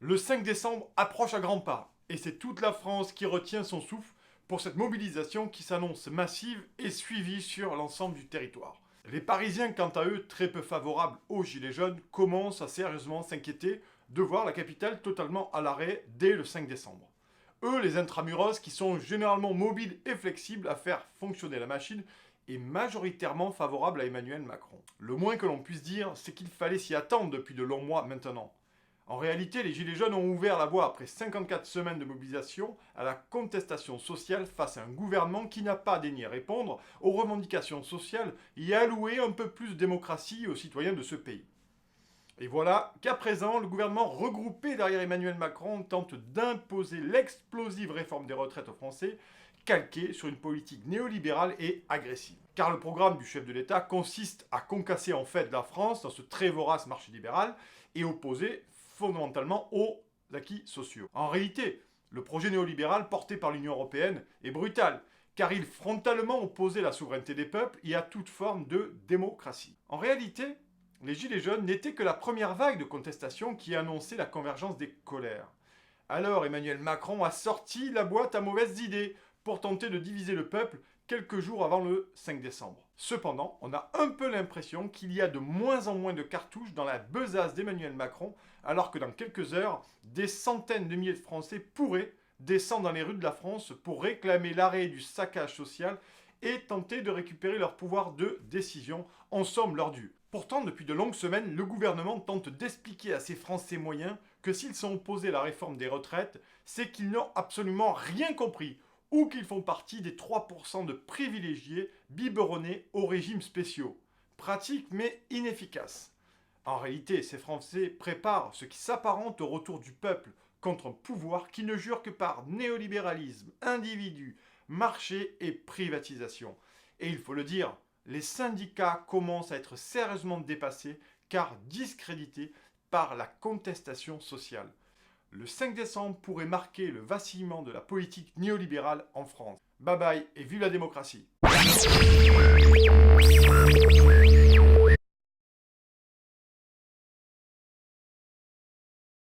Le 5 décembre approche à grands pas, et c'est toute la France qui retient son souffle pour cette mobilisation qui s'annonce massive et suivie sur l'ensemble du territoire. Les Parisiens, quant à eux, très peu favorables aux Gilets jaunes, commencent à sérieusement s'inquiéter de voir la capitale totalement à l'arrêt dès le 5 décembre. Eux, les intramuros, qui sont généralement mobiles et flexibles à faire fonctionner la machine, est majoritairement favorable à Emmanuel Macron. Le moins que l'on puisse dire, c'est qu'il fallait s'y attendre depuis de longs mois maintenant. En réalité, les Gilets jaunes ont ouvert la voie après 54 semaines de mobilisation à la contestation sociale face à un gouvernement qui n'a pas daigné répondre aux revendications sociales et allouer un peu plus de démocratie aux citoyens de ce pays. Et voilà qu'à présent, le gouvernement regroupé derrière Emmanuel Macron tente d'imposer l'explosive réforme des retraites aux Français, calquée sur une politique néolibérale et agressive. Car le programme du chef de l'État consiste à concasser en fait la France dans ce très vorace marché libéral et opposer fondamentalement aux acquis sociaux. En réalité, le projet néolibéral porté par l'Union européenne est brutal, car il frontalement opposait la souveraineté des peuples et à toute forme de démocratie. En réalité, les Gilets jaunes n'étaient que la première vague de contestation qui annonçait la convergence des colères. Alors Emmanuel Macron a sorti la boîte à mauvaises idées pour tenter de diviser le peuple quelques jours avant le 5 décembre. Cependant, on a un peu l'impression qu'il y a de moins en moins de cartouches dans la besace d'Emmanuel Macron, alors que dans quelques heures, des centaines de milliers de Français pourraient descendre dans les rues de la France pour réclamer l'arrêt du saccage social et tenter de récupérer leur pouvoir de décision, en somme leur dû. Pourtant, depuis de longues semaines, le gouvernement tente d'expliquer à ces Français moyens que s'ils sont opposés à la réforme des retraites, c'est qu'ils n'ont absolument rien compris, ou qu'ils font partie des 3% de privilégiés biberonnés aux régimes spéciaux. Pratique mais inefficace. En réalité, ces Français préparent ce qui s'apparente au retour du peuple contre un pouvoir qui ne jure que par néolibéralisme, individu, marché et privatisation. Et il faut le dire, les syndicats commencent à être sérieusement dépassés car discrédités par la contestation sociale. Le 5 décembre pourrait marquer le vacillement de la politique néolibérale en France. Bye bye et vive la démocratie!